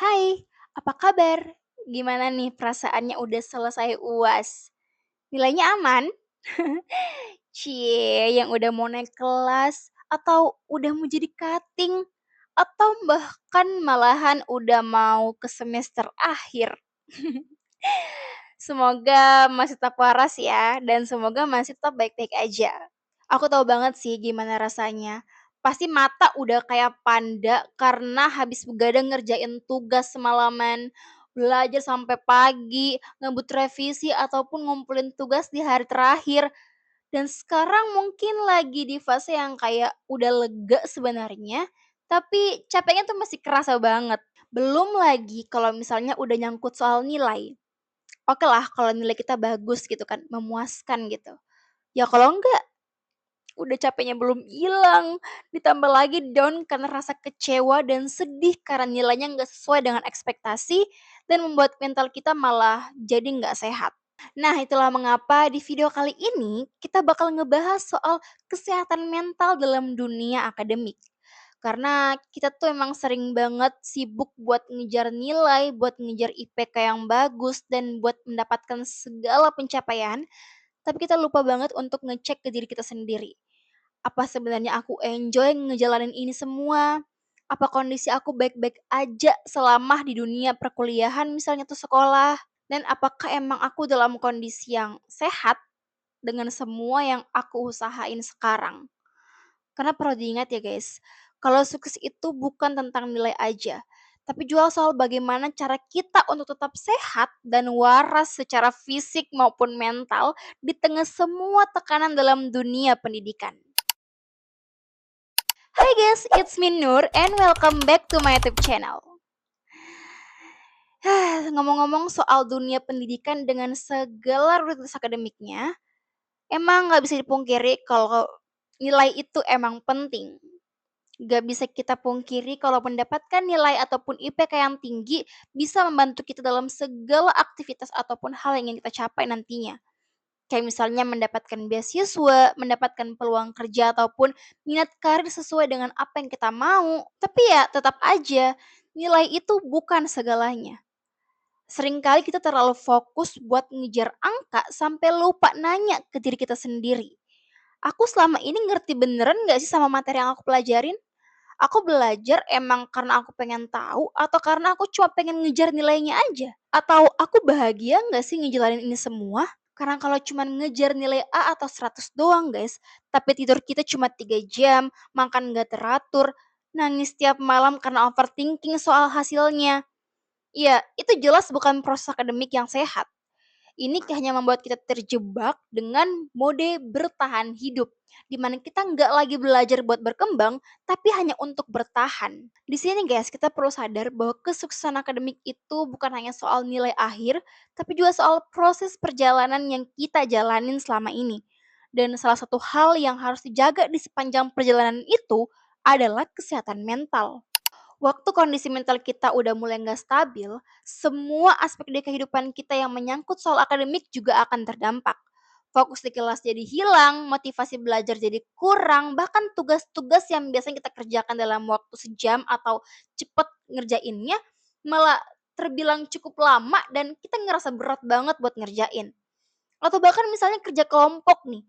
Hai, apa kabar? Gimana nih perasaannya udah selesai UAS? Nilainya aman? Cie, yang udah mau naik kelas atau udah mau jadi cutting atau bahkan malahan udah mau ke semester akhir. Semoga masih tetap waras ya, dan semoga masih tetap baik-baik aja. Aku tahu banget sih gimana rasanya. Pasti mata udah kayak panda karena habis begadang ngerjain tugas semalaman, belajar sampai pagi, ngebut revisi ataupun ngumpulin tugas di hari terakhir. Dan sekarang mungkin lagi di fase yang kayak udah lega sebenarnya, tapi capeknya tuh masih kerasa banget. Belum lagi kalau misalnya udah nyangkut soal nilai. Oke lah kalau nilai kita bagus gitu kan, memuaskan gitu. Ya kalau enggak, udah capeknya belum hilang, ditambah lagi down karena rasa kecewa dan sedih karena nilainya nggak sesuai dengan ekspektasi dan membuat mental kita malah jadi nggak sehat. Nah, itulah mengapa di video kali ini kita bakal ngebahas soal kesehatan mental dalam dunia akademik. Karena kita tuh emang sering banget sibuk buat ngejar nilai, buat ngejar IPK yang bagus, dan buat mendapatkan segala pencapaian, tapi kita lupa banget untuk ngecek ke diri kita sendiri. Apa sebenarnya aku enjoy ngejalanin ini semua? Apa kondisi aku baik-baik aja selama di dunia perkuliahan misalnya tuh sekolah? Dan apakah emang aku dalam kondisi yang sehat dengan semua yang aku usahain sekarang? Karena perlu diingat ya guys, kalau sukses itu bukan tentang nilai aja, tapi juga soal bagaimana cara kita untuk tetap sehat dan waras secara fisik maupun mental di tengah semua tekanan dalam dunia pendidikan. Hai guys, it's me Nur and welcome back to my YouTube channel. Ngomong-ngomong soal dunia pendidikan dengan segala rutinitas akademiknya, emang nggak bisa dipungkiri kalau nilai itu emang penting. Gak bisa kita pungkiri kalau mendapatkan nilai ataupun IPK yang tinggi bisa membantu kita dalam segala aktivitas ataupun hal yang ingin kita capai nantinya. Kayak misalnya mendapatkan beasiswa, mendapatkan peluang kerja ataupun minat karir sesuai dengan apa yang kita mau. Tapi ya tetap aja, nilai itu bukan segalanya. Seringkali kita terlalu fokus buat ngejar angka sampai lupa nanya ke diri kita sendiri. Aku selama ini ngerti beneran gak sih sama materi yang aku pelajarin? Aku belajar emang karena aku pengen tahu atau karena aku cuma pengen ngejar nilainya aja? Atau aku bahagia nggak sih ngejalanin ini semua? Karena kalau cuma ngejar nilai A atau 100 doang guys, tapi tidur kita cuma 3 jam, makan nggak teratur, nangis tiap malam karena overthinking soal hasilnya. Ya, itu jelas bukan proses akademik yang sehat. Ini hanya membuat kita terjebak dengan mode bertahan hidup, di mana kita nggak lagi belajar buat berkembang, tapi hanya untuk bertahan. Di sini guys, kita perlu sadar bahwa kesuksesan akademik itu bukan hanya soal nilai akhir, tapi juga soal proses perjalanan yang kita jalanin selama ini. Dan salah satu hal yang harus dijaga di sepanjang perjalanan itu adalah kesehatan mental. Waktu kondisi mental kita udah mulai nggak stabil, semua aspek di kehidupan kita yang menyangkut soal akademik juga akan terdampak. Fokus di kelas jadi hilang, motivasi belajar jadi kurang, bahkan tugas-tugas yang biasanya kita kerjakan dalam waktu sejam atau cepet ngerjainnya malah terbilang cukup lama dan kita ngerasa berat banget buat ngerjain. Atau bahkan misalnya kerja kelompok nih,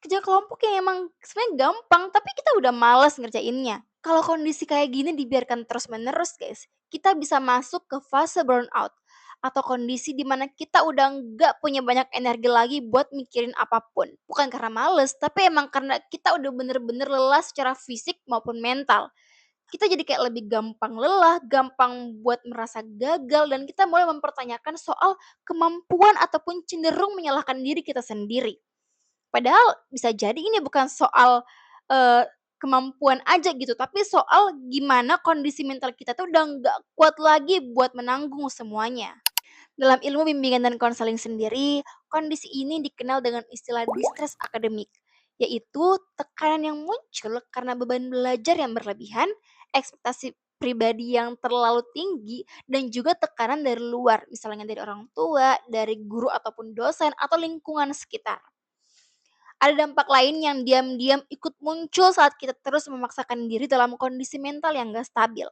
kerja kelompok yang emang sebenarnya gampang, tapi kita udah males ngerjainnya. Kalau kondisi kayak gini dibiarkan terus-menerus guys, kita bisa masuk ke fase burnout atau kondisi di mana kita udah nggak punya banyak energi lagi buat mikirin apapun. Bukan karena males, tapi emang karena kita udah bener-bener lelah secara fisik maupun mental. Kita jadi kayak lebih gampang lelah, gampang buat merasa gagal, dan kita mulai mempertanyakan soal kemampuan ataupun cenderung menyalahkan diri kita sendiri. Padahal bisa jadi ini bukan soal, kemampuan aja gitu, tapi soal gimana kondisi mental kita tuh udah nggak kuat lagi buat menanggung semuanya. Dalam ilmu bimbingan dan konseling sendiri, kondisi ini dikenal dengan istilah distress akademik, yaitu tekanan yang muncul karena beban belajar yang berlebihan, ekspektasi pribadi yang terlalu tinggi, dan juga tekanan dari luar, misalnya dari orang tua, dari guru ataupun dosen, atau lingkungan sekitar. Ada dampak lain yang diam-diam ikut muncul saat kita terus memaksakan diri dalam kondisi mental yang gak stabil.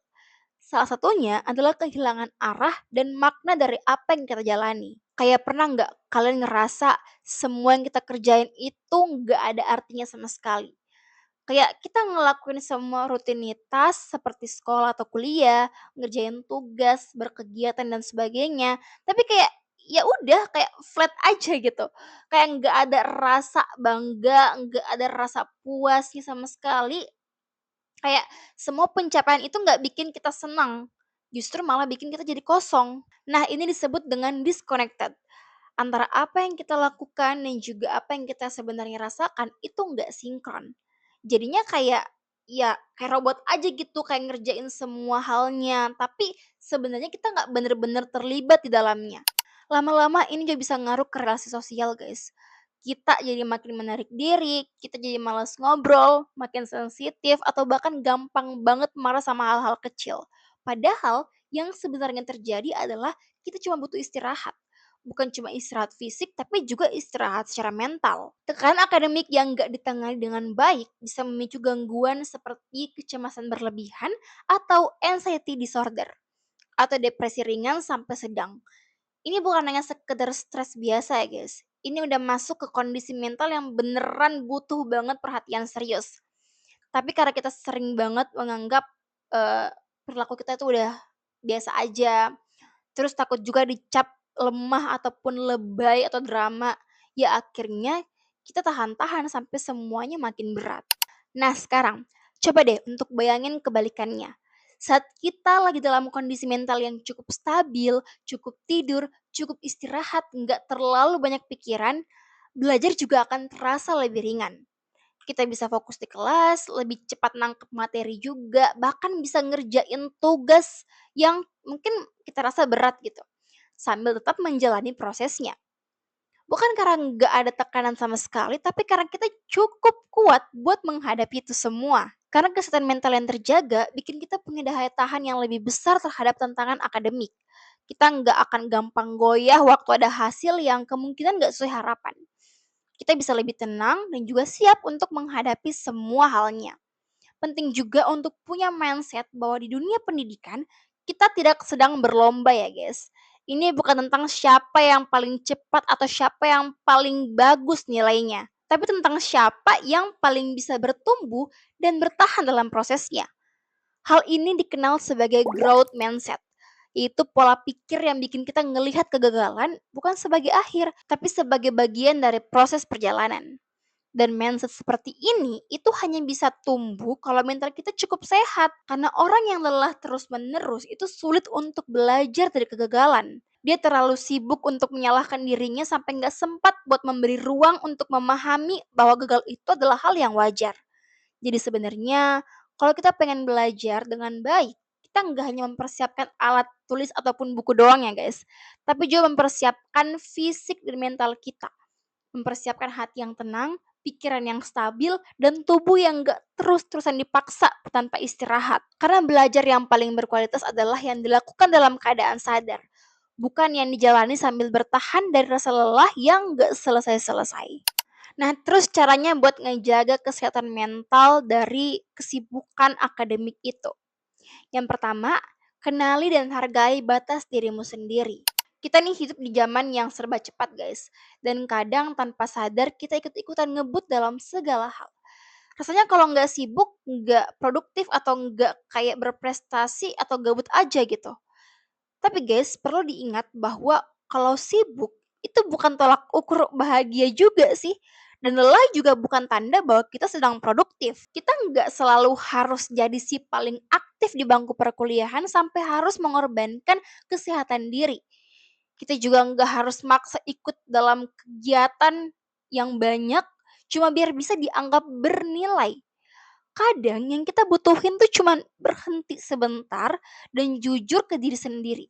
Salah satunya adalah kehilangan arah dan makna dari apa yang kita jalani. Kayak pernah nggak kalian ngerasa semua yang kita kerjain itu nggak ada artinya sama sekali? Kayak kita ngelakuin semua rutinitas seperti sekolah atau kuliah, ngerjain tugas, berkegiatan dan sebagainya, tapi kayak ya udah kayak flat aja gitu. Kayak nggak ada rasa bangga, nggak ada rasa puasnya sama sekali. Kayak semua pencapaian itu nggak bikin kita senang, justru malah bikin kita jadi kosong. Nah, ini disebut dengan disconnected. Antara apa yang kita lakukan dan juga apa yang kita sebenarnya rasakan itu nggak sinkron. Jadinya kayak ya kayak robot aja gitu, kayak ngerjain semua halnya, tapi sebenarnya kita nggak bener-bener terlibat di dalamnya. Lama-lama ini juga bisa ngaruh ke relasi sosial, guys. Kita jadi makin menarik diri, kita jadi malas ngobrol, makin sensitif, atau bahkan gampang banget marah sama hal-hal kecil. Padahal yang sebenarnya terjadi adalah kita cuma butuh istirahat. Bukan cuma istirahat fisik, tapi juga istirahat secara mental. Tekanan akademik yang nggak ditangani dengan baik bisa memicu gangguan seperti kecemasan berlebihan atau anxiety disorder, atau depresi ringan sampai sedang. Ini bukan hanya sekedar stres biasa ya guys. Ini udah masuk ke kondisi mental yang beneran butuh banget perhatian serius. Tapi karena kita sering banget menganggap eh, perilaku kita itu udah biasa aja, terus takut juga dicap lemah ataupun lebay atau drama, ya akhirnya kita tahan-tahan sampai semuanya makin berat. Nah sekarang, coba deh untuk bayangin kebalikannya. Saat kita lagi dalam kondisi mental yang cukup stabil, cukup tidur, cukup istirahat, nggak terlalu banyak pikiran, belajar juga akan terasa lebih ringan. Kita bisa fokus di kelas, lebih cepat nangkep materi juga, bahkan bisa ngerjain tugas yang mungkin kita rasa berat gitu, sambil tetap menjalani prosesnya. Bukan karena nggak ada tekanan sama sekali, tapi karena kita cukup kuat buat menghadapi itu semua. Karena kesehatan mental yang terjaga bikin kita punya daya tahan yang lebih besar terhadap tantangan akademik. Kita nggak akan gampang goyah waktu ada hasil yang kemungkinan nggak sesuai harapan. Kita bisa lebih tenang dan juga siap untuk menghadapi semua halnya. Penting juga untuk punya mindset bahwa di dunia pendidikan kita tidak sedang berlomba ya guys. Ini bukan tentang siapa yang paling cepat atau siapa yang paling bagus nilainya, tapi tentang siapa yang paling bisa bertumbuh dan bertahan dalam prosesnya. Hal ini dikenal sebagai growth mindset, yaitu pola pikir yang bikin kita ngelihat kegagalan bukan sebagai akhir, tapi sebagai bagian dari proses perjalanan. Dan mindset seperti ini itu hanya bisa tumbuh kalau mental kita cukup sehat. Karena orang yang lelah terus-menerus itu sulit untuk belajar dari kegagalan. Dia terlalu sibuk untuk menyalahkan dirinya sampai nggak sempat buat memberi ruang untuk memahami bahwa gagal itu adalah hal yang wajar. Jadi sebenarnya kalau kita pengen belajar dengan baik, kita nggak hanya mempersiapkan alat tulis ataupun buku doang ya guys, tapi juga mempersiapkan fisik dan mental kita, mempersiapkan hati yang tenang, pikiran yang stabil, dan tubuh yang gak terus-terusan dipaksa tanpa istirahat. Karena belajar yang paling berkualitas adalah yang dilakukan dalam keadaan sadar, bukan yang dijalani sambil bertahan dari rasa lelah yang gak selesai-selesai. Nah, terus caranya buat ngejaga kesehatan mental dari kesibukan akademik itu. Yang pertama, kenali dan hargai batas dirimu sendiri. Kita nih hidup di zaman yang serba cepat guys. Dan kadang tanpa sadar kita ikut-ikutan ngebut dalam segala hal. Rasanya kalau nggak sibuk, nggak produktif atau nggak kayak berprestasi atau gabut aja gitu. Tapi guys, perlu diingat bahwa kalau sibuk itu bukan tolak ukur bahagia juga sih. Dan lelah juga bukan tanda bahwa kita sedang produktif. Kita nggak selalu harus jadi si paling aktif di bangku perkuliahan sampai harus mengorbankan kesehatan diri. Kita juga nggak harus maksa ikut dalam kegiatan yang banyak cuma biar bisa dianggap bernilai. Kadang yang kita butuhin tuh cuma berhenti sebentar dan jujur ke diri sendiri.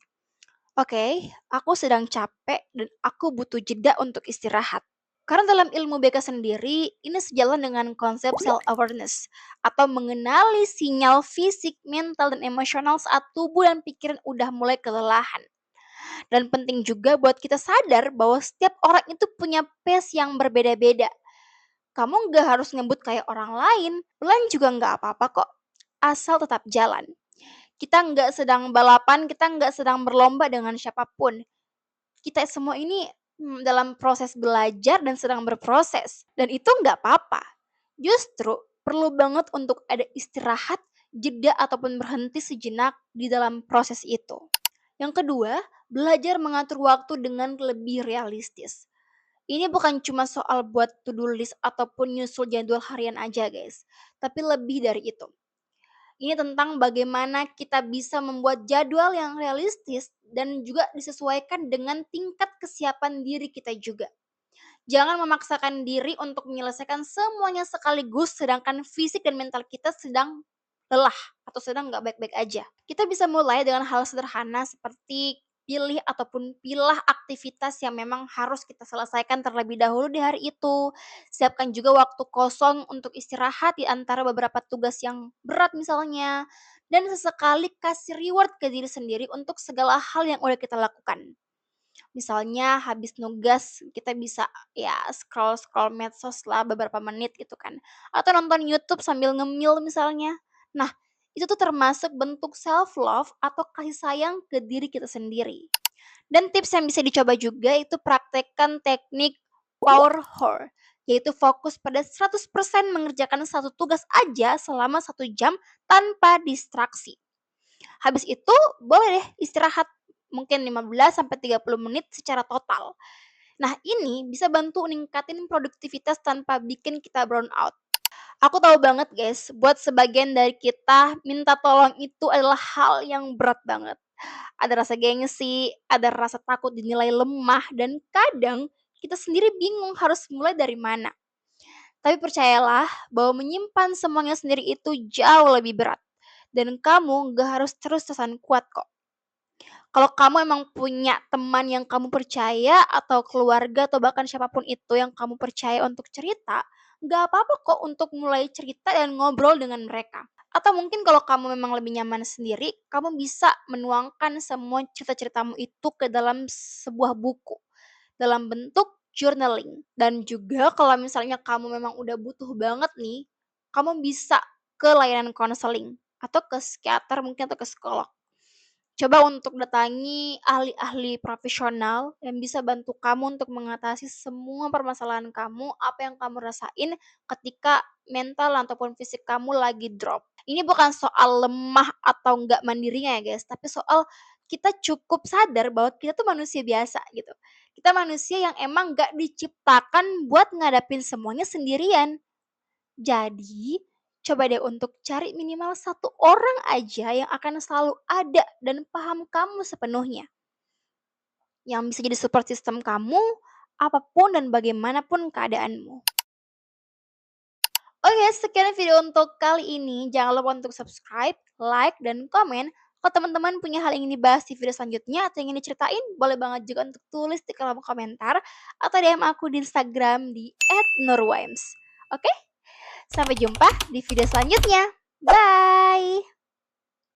Oke, aku sedang capek dan aku butuh jeda untuk istirahat. Karena dalam ilmu BK sendiri, ini sejalan dengan konsep self-awareness atau mengenali sinyal fisik, mental, dan emosional saat tubuh dan pikiran udah mulai kelelahan. Dan penting juga buat kita sadar bahwa setiap orang itu punya pace yang berbeda-beda. Kamu nggak harus ngebut kayak orang lain, pelan juga nggak apa-apa kok, asal tetap jalan. Kita nggak sedang balapan, kita nggak sedang berlomba dengan siapapun. Kita semua ini dalam proses belajar dan sedang berproses. Dan itu nggak apa-apa. Justru perlu banget untuk ada istirahat, jeda ataupun berhenti sejenak di dalam proses itu. Yang kedua, belajar mengatur waktu dengan lebih realistis. Ini bukan cuma soal buat to-do list ataupun nyusul jadwal harian aja guys, tapi lebih dari itu. Ini tentang bagaimana kita bisa membuat jadwal yang realistis dan juga disesuaikan dengan tingkat kesiapan diri kita juga. Jangan memaksakan diri untuk menyelesaikan semuanya sekaligus sedangkan fisik dan mental kita sedang lelah atau sedang nggak baik-baik aja. Kita bisa mulai dengan hal sederhana seperti pilih ataupun pilah aktivitas yang memang harus kita selesaikan terlebih dahulu di hari itu. Siapkan juga waktu kosong untuk istirahat di antara beberapa tugas yang berat misalnya. Dan sesekali kasih reward ke diri sendiri untuk segala hal yang udah kita lakukan. Misalnya habis nugas kita bisa ya scroll-scroll medsos lah beberapa menit gitu kan, atau nonton YouTube sambil ngemil misalnya. Nah, itu tuh termasuk bentuk self love atau kasih sayang ke diri kita sendiri. Dan tips yang bisa dicoba juga itu praktekkan teknik power hour, yaitu fokus pada 100% mengerjakan satu tugas aja selama 1 jam tanpa distraksi. Habis itu boleh deh istirahat mungkin 15 sampai 30 menit secara total. Nah, ini bisa bantu ningkatin produktivitas tanpa bikin kita burn out. Aku tahu banget guys, buat sebagian dari kita minta tolong itu adalah hal yang berat banget. Ada rasa gengsi, ada rasa takut dinilai lemah, dan kadang kita sendiri bingung harus mulai dari mana. Tapi percayalah bahwa menyimpan semuanya sendiri itu jauh lebih berat. Dan kamu gak harus terus-terusan kuat kok. Kalau kamu emang punya teman yang kamu percaya atau keluarga atau bahkan siapapun itu yang kamu percaya untuk cerita, nggak apa-apa kok untuk mulai cerita dan ngobrol dengan mereka. Atau mungkin kalau kamu memang lebih nyaman sendiri, kamu bisa menuangkan semua cerita-ceritamu itu ke dalam sebuah buku dalam bentuk journaling. Dan juga kalau misalnya kamu memang udah butuh banget nih, kamu bisa ke layanan konseling atau ke psikiater mungkin atau ke psikolog. Coba untuk datangi ahli-ahli profesional yang bisa bantu kamu untuk mengatasi semua permasalahan kamu, apa yang kamu rasain ketika mental ataupun fisik kamu lagi drop. Ini bukan soal lemah atau nggak mandirinya ya guys, tapi soal kita cukup sadar bahwa kita tuh manusia biasa gitu. Kita manusia yang emang nggak diciptakan buat ngadapin semuanya sendirian. Jadi, coba deh untuk cari minimal satu orang aja yang akan selalu ada dan paham kamu sepenuhnya. Yang bisa jadi support system kamu, apapun dan bagaimanapun keadaanmu. Oke, sekian video untuk kali ini. Jangan lupa untuk subscribe, like, dan komen. Kalau teman-teman punya hal yang ingin dibahas di video selanjutnya atau ingin diceritain, boleh banget juga untuk tulis di kolom komentar atau DM aku di Instagram di @nurwimes. Oke? Sampai jumpa di video selanjutnya. Bye!